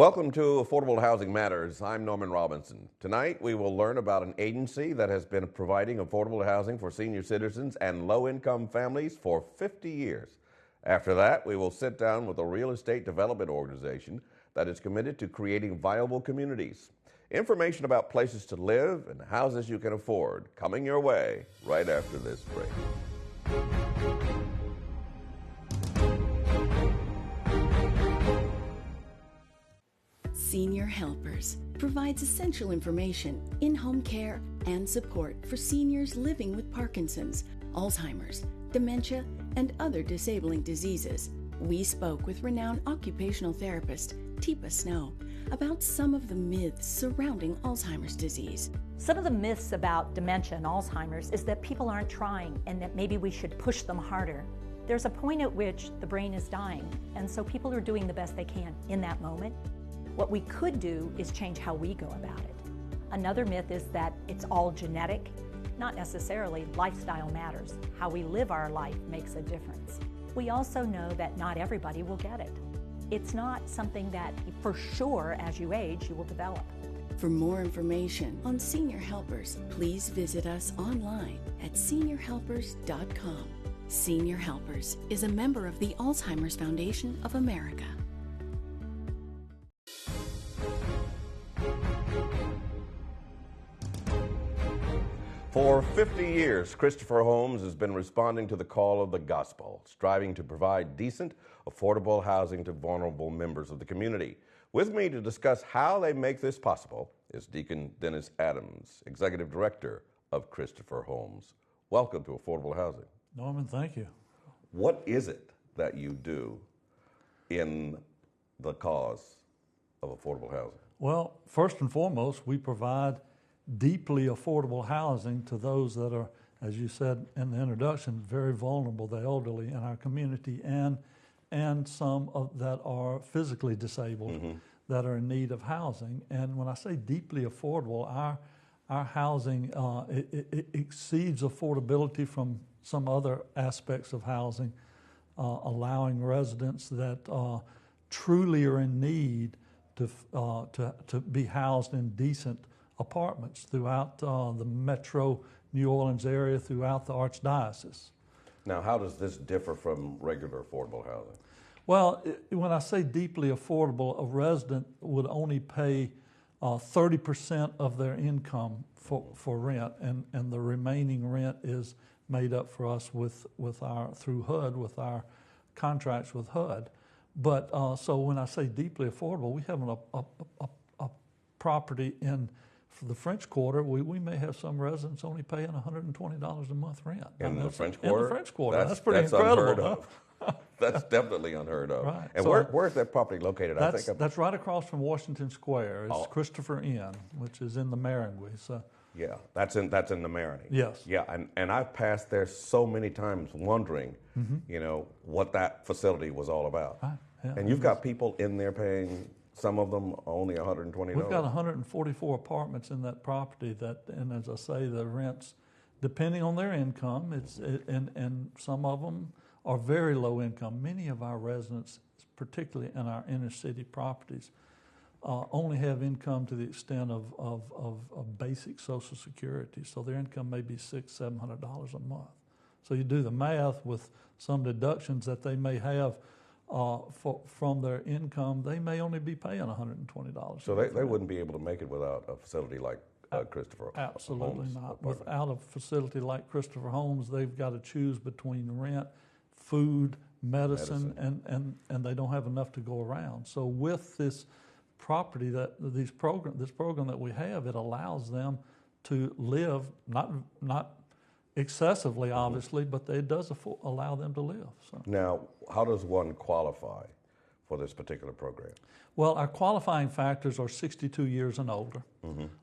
Welcome to Affordable Housing Matters. I'm Norman Robinson. Tonight we will learn about an agency that has been providing affordable housing for senior citizens and low-income families for 50 years. After that, we will sit down with a real estate development organization that is committed to creating viable communities. Information about places to live and houses you can afford coming your way right after this break. Senior Helpers provides essential information, in-home care, and support for seniors living with Parkinson's, Alzheimer's, dementia, and other disabling diseases. We spoke with renowned occupational therapist Teepa Snow about some of the myths surrounding Alzheimer's disease. Some of the myths about dementia and Alzheimer's is that people aren't trying and that maybe we should push them harder. There's a point at which the brain is dying, and so people are doing the best they can in that moment. What we could do is change how we go about it. Another myth is that it's all genetic. Not necessarily. Lifestyle matters. How we live our life makes a difference. We also know that not everybody will get it. It's not something that for sure as you age you will develop. For more information on Senior Helpers, please visit us online at seniorhelpers.com. Senior Helpers is a member of the Alzheimer's Foundation of America. For 50 years, Christopher Homes has been responding to the call of the gospel, striving to provide decent, affordable housing to vulnerable members of the community. With me to discuss how they make this possible is Deacon Dennis Adams, Executive Director of Christopher Homes. Welcome to Affordable Housing. Norman, thank you. What is it that you do in the cause of affordable housing? Well, first and foremost, we provide deeply affordable housing to those that are, as you said in the introduction, very vulnerable, the elderly in our community, and some that are physically disabled that are in need of housing. And when I say deeply affordable, our housing it exceeds affordability from some other aspects of housing, allowing residents that truly are in need to be housed in decent apartments throughout the metro New Orleans area, throughout the Archdiocese. Now, how does this differ from regular affordable housing? Well, when I say deeply affordable, a resident would only pay 30% of their income for rent, and the remaining rent is made up for us through HUD, with our contracts with HUD. But so when I say deeply affordable, we have a property in the French Quarter. We may have some residents only paying $120 a month rent. In the French Quarter? In the French Quarter. That's pretty incredible. Unheard of. That's definitely unheard of. Right. And so where's that property located? That's right across from Washington Square. It's Christopher Inn, which is in the Marigny. So yeah, that's in the Marigny. Yes. Yeah, and I've passed there so many times wondering, what that facility was all about. Right. Yeah, and you've got people in there paying, some of them only $120. We've got 144 apartments in that property and as I say, the rents, depending on their income, and some of them are very low income. Many of our residents, particularly in our inner city properties, only have income to the extent of basic Social Security. So their income may be $600-700 a month. So you do the math with some deductions that they may have from their income, they may only be paying $120. So they wouldn't be able to make it without a facility like Christopher Homes? Absolutely not. Without a facility like Christopher Homes, they've got to choose between rent, food, medicine. And they don't have enough to go around. So with this property, this program that we have, it allows them to live, not excessively, obviously, but it does allow them to live. So. Now, how does one qualify for this particular program? Well, our qualifying factors are 62 years and older,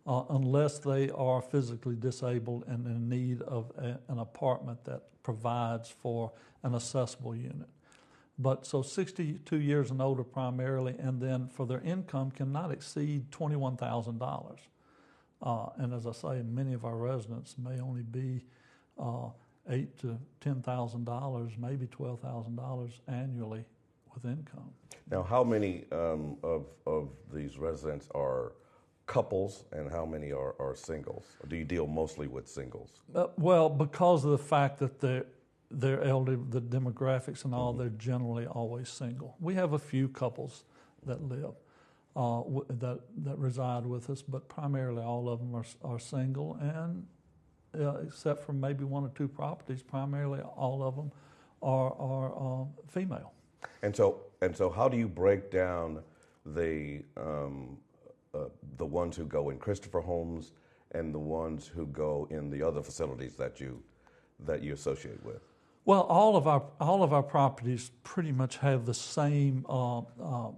unless they are physically disabled and in need of an apartment that provides for an accessible unit. But so 62 years and older primarily, and then for their income cannot exceed $21,000. And as I say, many of our residents may only be $8,000 to $10,000, maybe $12,000 annually income. Now, how many of these residents are couples, and how many are singles? Or do you deal mostly with singles? Well, because of the fact that they're elderly, the demographics and all, they're generally always single. We have a few couples that live, that reside with us, but primarily all of them are single, and except for maybe one or two properties, primarily all of them are female. And so, how do you break down the ones who go in Christopher homes and the ones who go in the other facilities that you associate with? Well, all of our properties pretty much have the same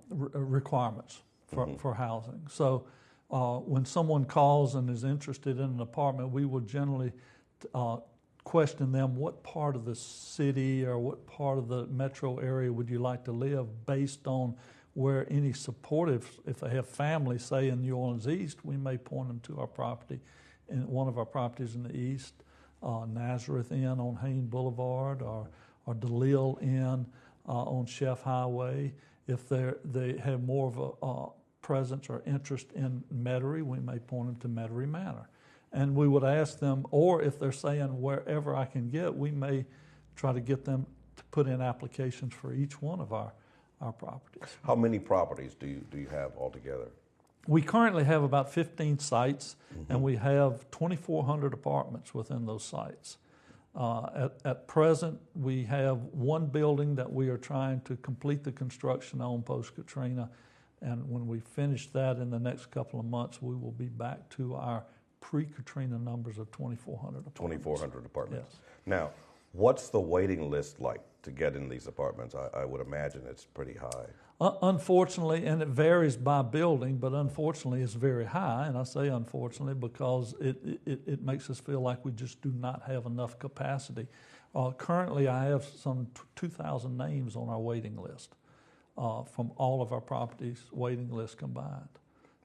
requirements for housing. So when someone calls and is interested in an apartment, we will generally question them, what part of the city or what part of the metro area would you like to live, based on where any supportive, if they have family, say in New Orleans East, we may point them to our property, in one of our properties in the East, Nazareth Inn on Hain Boulevard, or DeLille Inn on Chef Highway. If they have more of a presence or interest in Metairie, we may point them to Metairie Manor. And we would ask them, or if they're saying wherever I can get, we may try to get them to put in applications for each one of our properties. How many properties do you have altogether? We currently have about 15 sites, and we have 2,400 apartments within those sites. At present, we have one building that we are trying to complete the construction on post-Katrina, and when we finish that in the next couple of months, we will be back to our pre-Katrina numbers of 2,400 apartments. 2,400 apartments. Yes. Now, what's the waiting list like to get in these apartments? I would imagine it's pretty high. Unfortunately, and it varies by building, but unfortunately it's very high, and I say unfortunately because it makes us feel like we just do not have enough capacity. Currently I have some 2,000 names on our waiting list from all of our properties, waiting list combined.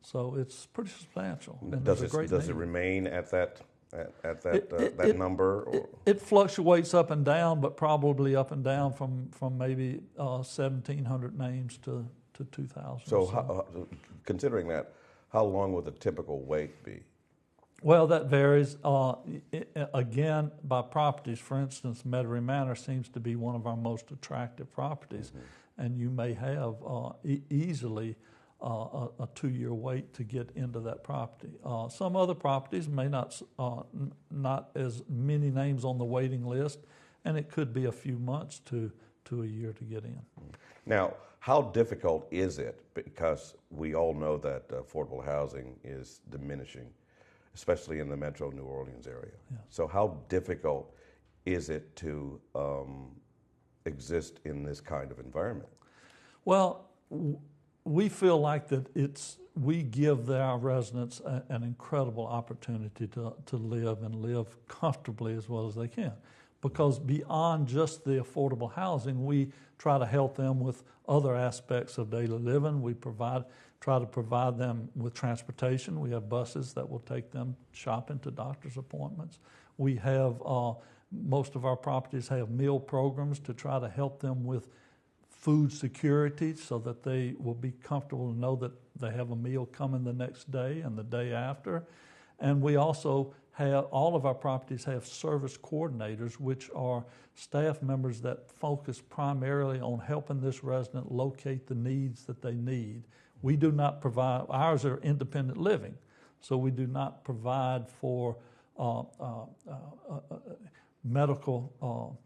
So it's pretty substantial. And does it remain at that number? Or? It fluctuates up and down, but probably up and down from maybe 1,700 names to 2,000. So considering that, how long would the typical wait be? Well, that varies. Again, by properties. For instance, Metairie Manor seems to be one of our most attractive properties, and you may have easily a 2-year wait to get into that property. Some other properties may not as many names on the waiting list, and it could be a few months to a year to get in. Now, how difficult is it? Because we all know that affordable housing is diminishing, especially in the metro New Orleans area. Yeah. So how difficult is it to exist in this kind of environment? Well, we feel like that we give our residents an incredible opportunity to live and live comfortably as well as they can. Because beyond just the affordable housing, we try to help them with other aspects of daily living. We try to provide them with transportation. We have buses that will take them shopping to doctor's appointments. We have, most of our properties have meal programs to try to help them with food security so that they will be comfortable to know that they have a meal coming the next day and the day after. And we also have, all of our properties have service coordinators, which are staff members that focus primarily on helping this resident locate the needs that they need. We do not provide, ours are independent living, so we do not provide for medical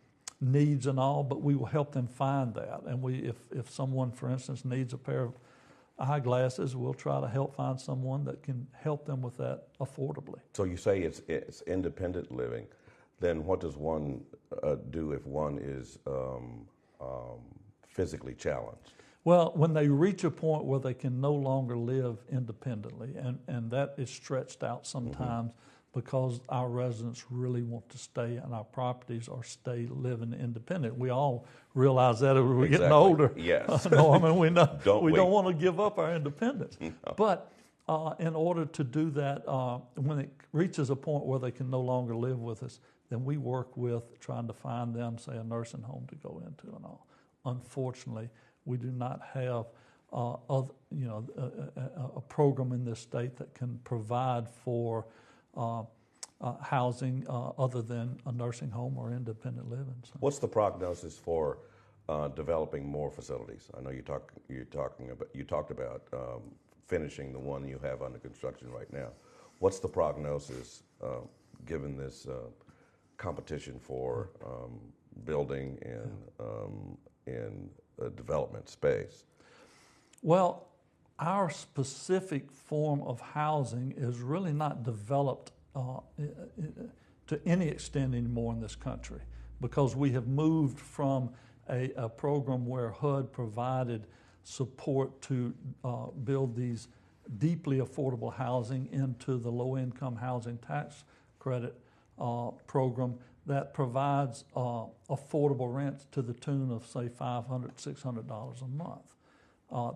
needs and all, but we will help them find that. And if someone, for instance, needs a pair of eyeglasses, we'll try to help find someone that can help them with that affordably. So you say it's independent living. Then what does one do if one is physically challenged? Well, when they reach a point where they can no longer live independently, and that is stretched out sometimes because our residents really want to stay on our properties or stay living independent. We all realize that as we're getting older. Yes. Norman, we know we don't want to give up our independence. No. But in order to do that, when it reaches a point where they can no longer live with us, then we work with trying to find them, say, a nursing home to go into and all. Unfortunately, We do not have a program in this state that can provide for housing other than a nursing home or independent living. So. What's the prognosis for developing more facilities? I know you talked about finishing the one you have under construction right now. What's the prognosis given this competition for building in development space? Well, our specific form of housing is really not developed to any extent anymore in this country, because we have moved from a program where HUD provided support to build these deeply affordable housing into the low-income housing tax credit program that provides affordable rents to the tune of, say, $500, $600 a month.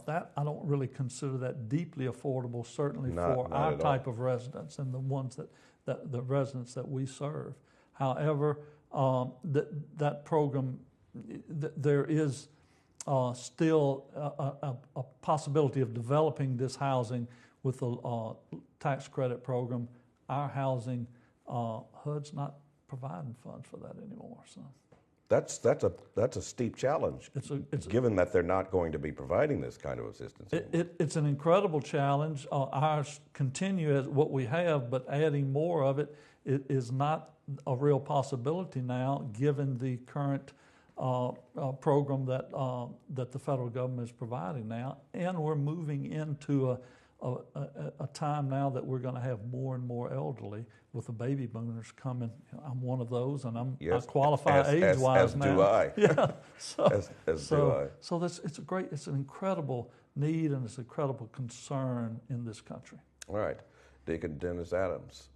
That I don't really consider that deeply affordable, certainly for our type of residents and the ones that the residents that we serve. However, that program, there is still a possibility of developing this housing with the tax credit program. Our housing, HUD's not providing funds for that anymore. So that's a steep challenge, given that they're not going to be providing this kind of assistance. It's an incredible challenge. Ours continue as what we have, but adding more of it is not a real possibility now, given the current program that the federal government is providing now, and we're moving into a time now that we're going to have more and more elderly with the baby boomers coming. I'm one of those, and I qualify age-wise now. As do I. Yeah. So, as do I. So it's an incredible need and it's an incredible concern in this country. All right, Deacon Dennis Adams,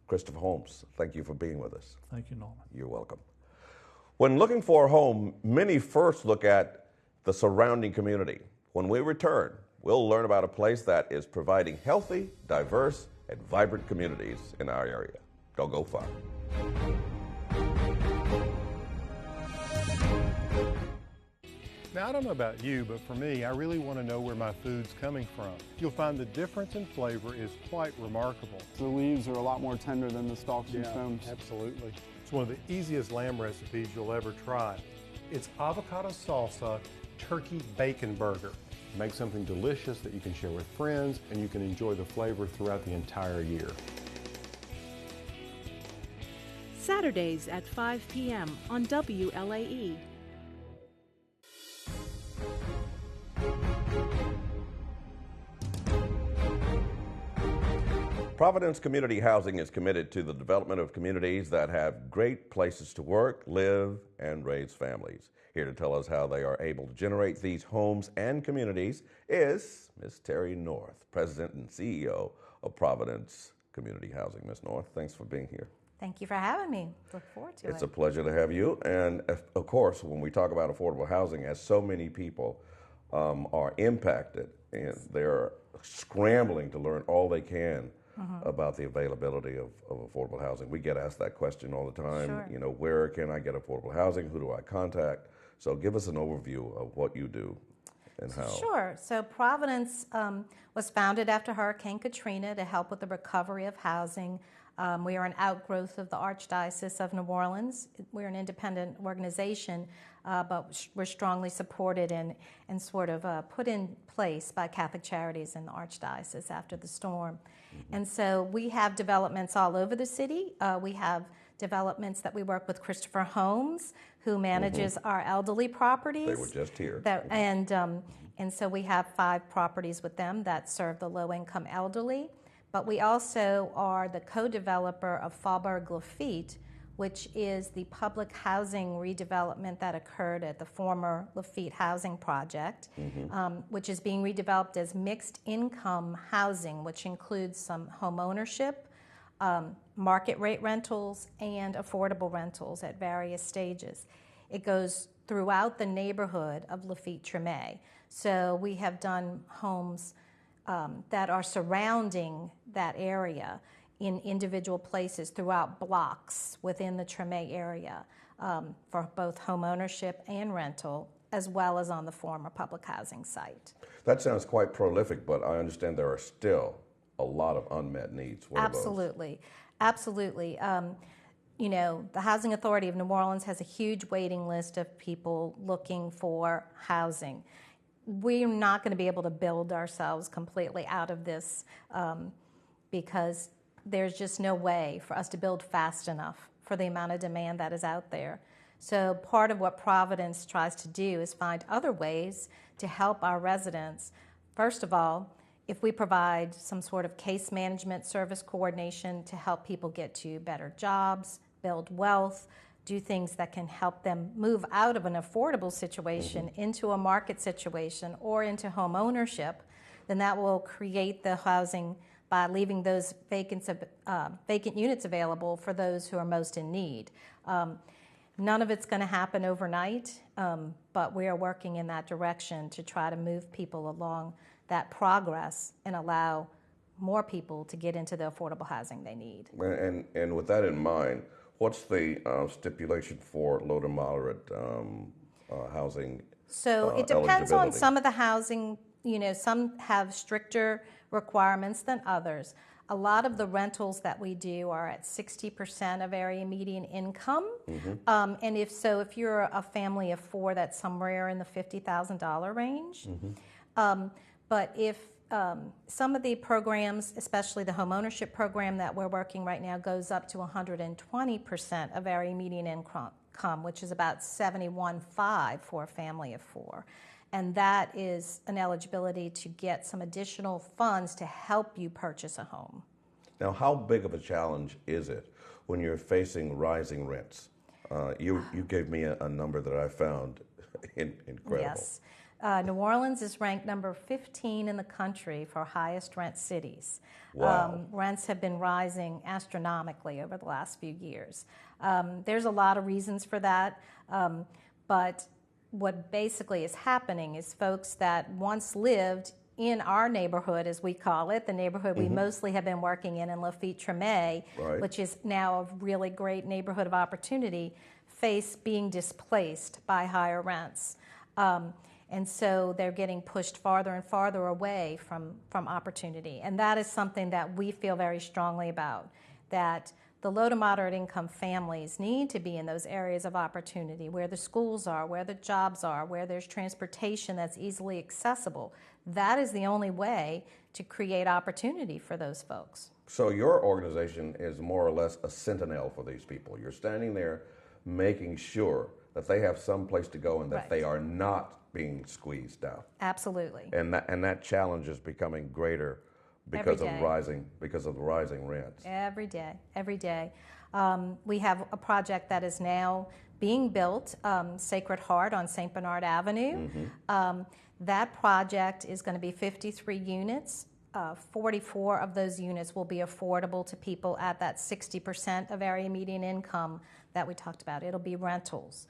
Christopher Holmes, thank you for being with us. Thank you, Norman. You're welcome. When looking for a home, many first look at the surrounding community. When we return, we'll learn about a place that is providing healthy, diverse, and vibrant communities in our area. Don't go far. Now, I don't know about you, but for me, I really want to know where my food's coming from. You'll find the difference in flavor is quite remarkable. The leaves are a lot more tender than the stalks and stems. Absolutely. It's one of the easiest lamb recipes you'll ever try. It's avocado salsa turkey bacon burger. Make something delicious that you can share with friends, and you can enjoy the flavor throughout the entire year. Saturdays at 5 p.m. on WLAE. Providence Community Housing is committed to the development of communities that have great places to work, live, and raise families. Here to tell us how they are able to generate these homes and communities is Ms. Terri North, President and CEO of Providence Community Housing. Ms. North, thanks for being here. Thank you for having me. Look forward to it. It's a pleasure to have you. And of course, when we talk about affordable housing, as so many people are impacted and they're scrambling to learn all they can about the availability of affordable housing. We get asked that question all the time. Sure. You know, where can I get affordable housing? Who do I contact? So give us an overview of what you do and how. Sure. So Providence was founded after Hurricane Katrina to help with the recovery of housing. We are an outgrowth of the Archdiocese of New Orleans. We're an independent organization, but we're strongly supported and sort of put in place by Catholic Charities in the Archdiocese after the storm. And so we have developments all over the city. We have developments that we work with Christopher Holmes, who manages our elderly properties. They were just here. And so we have 5 properties with them that serve the low-income elderly. But we also are the co-developer of Faubourg Lafitte, which is the public housing redevelopment that occurred at the former Lafitte Housing Project, which is being redeveloped as mixed income housing, which includes some home ownership, market rate rentals, and affordable rentals at various stages. It goes throughout the neighborhood of Lafitte-Tremé. So we have done homes that are surrounding that area in individual places throughout blocks within the Tremé area for both home ownership and rental. as well as on the former public housing site. That sounds quite prolific, but I understand there are still a lot of unmet needs. What Absolutely. Absolutely. You know, the Housing Authority of New Orleans has a huge waiting list of people looking for housing. We're not going to be able to build ourselves completely out of this because there's just no way for us to build fast enough for the amount of demand that is out there. So part of what Providence tries to do is find other ways to help our residents. First of all, if we provide some sort of case management service coordination to help people get to better jobs, build wealth, do things that can help them move out of an affordable situation into a market situation or into home ownership, then that will create the housing by leaving those vacant units available for those who are most in need. None of it's going to happen overnight, but we are working in that direction to try to move people along that progress and allow more people to get into the affordable housing they need. And with that in mind, what's the stipulation for low to moderate housing? So it depends on eligibility? some of the housing. You know, some have stricter requirements than others. A lot of the rentals that we do are at 60% of area median income. And if you're a family of four, that's somewhere in the $50,000 range. But if some of the programs, especially the homeownership program that we're working right now, goes up to 120% of area median income, which is about $71,500 for a family of four. And that is an eligibility to get some additional funds to help you purchase a home. Now, how big of a challenge is it when you're facing rising rents? You gave me a number that I found incredible. Yes. New Orleans is ranked number 15 in the country for highest rent cities. Wow. Rents have been rising astronomically over the last few years. There's a lot of reasons for that, but what basically is happening is folks that once lived in our neighborhood, as we call it, the neighborhood we mostly have been working in Lafitte-Treme, which is now a really great neighborhood of opportunity, face being displaced by higher rents. And so they're getting pushed farther and farther away from opportunity. And that is something that we feel very strongly about, that the low to moderate income families need to be in those areas of opportunity where the schools are, where the jobs are, where there's transportation that's easily accessible. That is the only way to create opportunity for those folks. So your organization is more or less a sentinel for these people. You're standing there making sure that they have some place to go and that they are not being squeezed out. Absolutely. And that challenge is becoming greater because of the rising rents. Every day. We have a project that is now being built, Sacred Heart on St. Bernard Avenue. That project is going to be 53 units. 44 of those units will be affordable to people at that 60% of area median income that we talked about. It'll be rentals.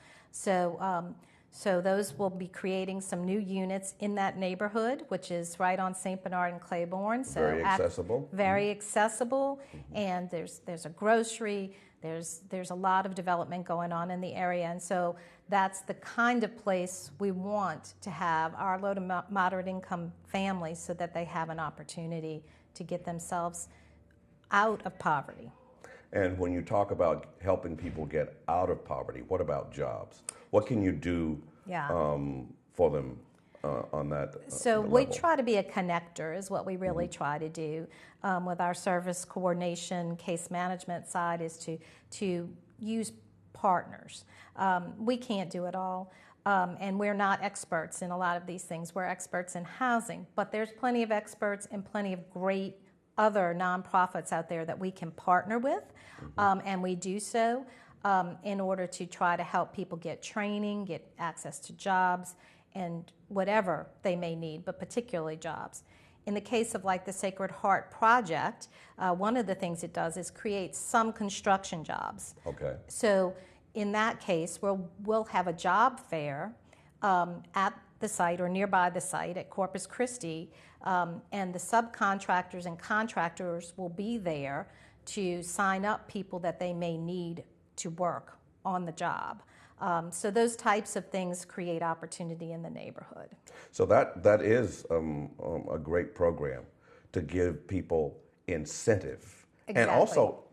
So those will be creating some new units in that neighborhood, which is right on St. Bernard and Claiborne. So very accessible. Very accessible, and there's a grocery. There's a lot of development going on in the area, and so that's the kind of place we want to have our low to moderate income families, so that they have an opportunity to get themselves out of poverty. And when you talk about helping people get out of poverty, what about jobs? What can you do for them on that So level? we try to be a connector is what we really try to do with our service coordination, case management side, is to use partners. We can't do it all, and we're not experts in a lot of these things. We're experts in housing, but there's plenty of experts and plenty of great other nonprofits out there that we can partner with, and we do so in order to try to help people get training, get access to jobs, and whatever they may need, but particularly jobs. In the case of like the Sacred Heart Project, one of the things it does is create some construction jobs. Okay. So in that case, we'll have a job fair at the site or nearby the site at Corpus Christi, and the subcontractors and contractors will be there to sign up people that they may need to work on the job. So those types of things create opportunity in the neighborhood. So that is a great program to give people incentive. Exactly. And also,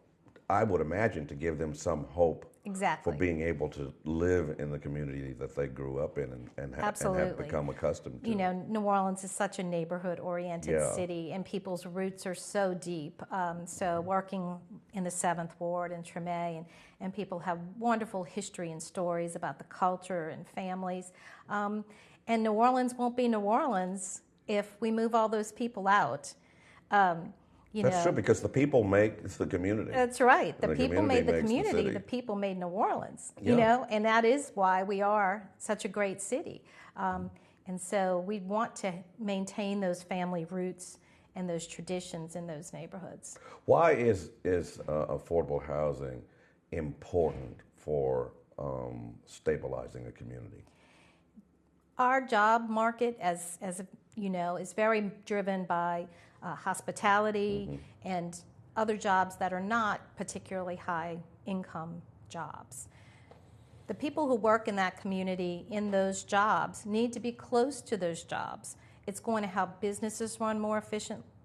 I would imagine, to give them some hope Exactly. for being able to live in the community that they grew up in and have become accustomed to. You know, New Orleans is such a neighborhood-oriented city, and people's roots are so deep. So working in the 7th Ward in Treme, and people have wonderful history and stories about the culture and families. And New Orleans won't be New Orleans if we move all those people out. That's true, because the people make the community. That's right. The people made the makes community. The people made New Orleans. You know, and that is why we are such a great city. And so we want to maintain those family roots and those traditions in those neighborhoods. Why is affordable housing important for stabilizing a community? Our job market, as you know, is very driven by hospitality and other jobs that are not particularly high income jobs. The people who work in that community in those jobs need to be close to those jobs. It's going to help businesses run more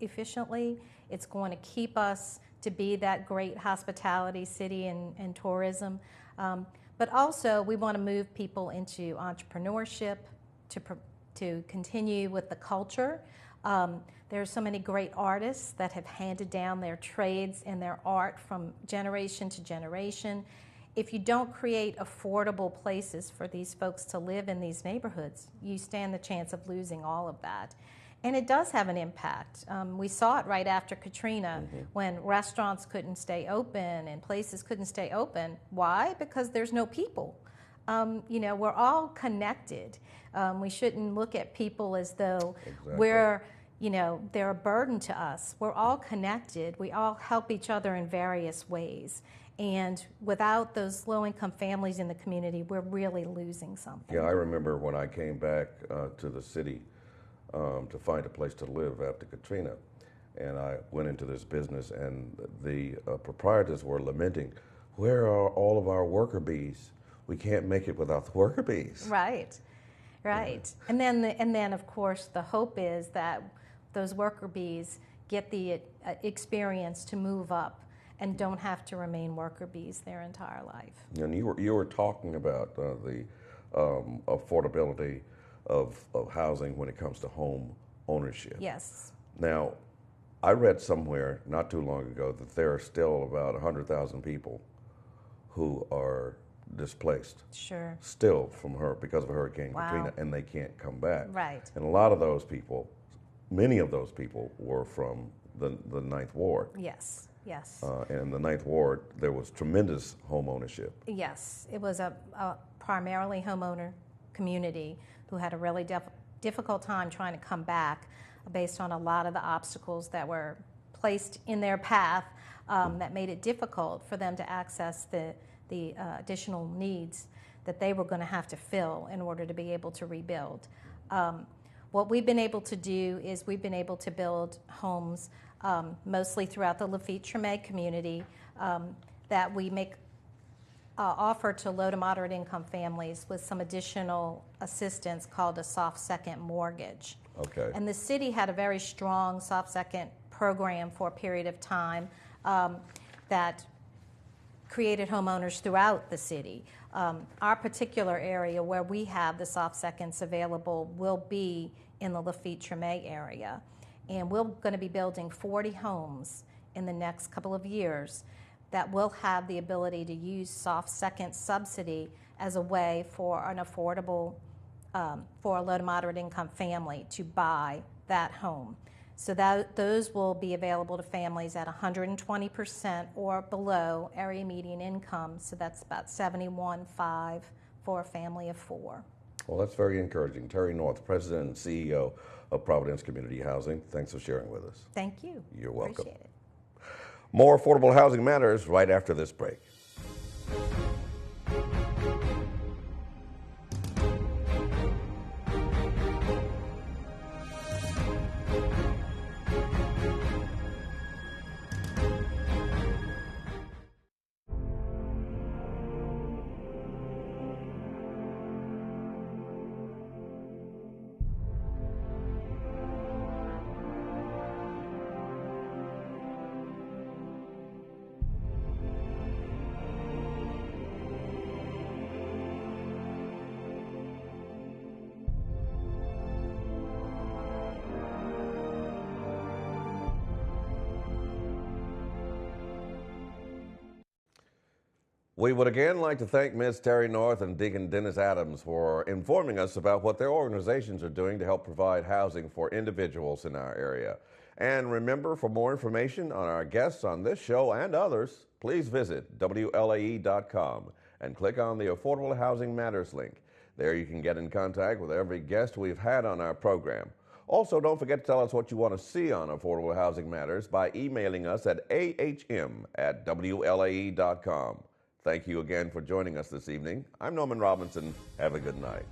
efficiently. It's going to keep us to be that great hospitality city and tourism. But also, we want to move people into entrepreneurship, to continue with the culture. There are so many great artists that have handed down their trades and their art from generation to generation. If you don't create affordable places for these folks to live in these neighborhoods, you stand the chance of losing all of that. And it does have an impact. We saw it right after Katrina, when restaurants couldn't stay open and places couldn't stay open. Why? Because there's no people. You know, we're all connected. We shouldn't look at people as though we're, you know, they're a burden to us. We're all connected. We all help each other in various ways. And without those low-income families in the community, we're really losing something. Yeah, I remember when I came back to the city to find a place to live after Katrina, and I went into this business, and the proprietors were lamenting, where are all of our worker bees? We can't make it without the worker bees. Right, right. And then of course, the hope is that those worker bees get the experience to move up and don't have to remain worker bees their entire life. And you were talking about the affordability of housing when it comes to home ownership. Yes. Now, I read somewhere not too long ago that there are still about 100,000 people who are displaced. Sure. Still because of Hurricane Katrina, and they can't come back. Right. And a lot of those people, many of those people were from the Ninth Ward. Yes. Yes. And in the Ninth Ward, there was tremendous home ownership. Yes. It was a primarily homeowner community who had a really difficult time trying to come back based on a lot of the obstacles that were placed in their path that made it difficult for them to access the additional needs that they were going to have to fill in order to be able to rebuild. What we've been able to do is we've been able to build homes mostly throughout the Lafitte-Treme community that we make offer to low to moderate income families with some additional assistance called a soft second mortgage. Okay. And the city had a very strong soft second program for a period of time that created homeowners throughout the city. Our particular area where we have the soft seconds available will be in the Lafitte-Treme area. And we're going to be building 40 homes in the next couple of years that will have the ability to use soft second subsidy as a way for an affordable, for a low to moderate income family to buy that home. So those will be available to families at 120% or below area median income. So that's about $71,500 for a family of 4. Well, that's very encouraging. Terri North, President and CEO of Providence Community Housing, thanks for sharing with us. Thank you. You're welcome. Appreciate it. More Affordable Housing Matters right after this break. We would again like to thank Ms. Terri North and Deacon Dennis Adams for informing us about what their organizations are doing to help provide housing for individuals in our area. And remember, for more information on our guests on this show and others, please visit WLAE.com and click on the Affordable Housing Matters link. There you can get in contact with every guest we've had on our program. Also, don't forget to tell us what you want to see on Affordable Housing Matters by emailing us at ahm@WLAE.com. Thank you again for joining us this evening. I'm Norman Robinson. Have a good night.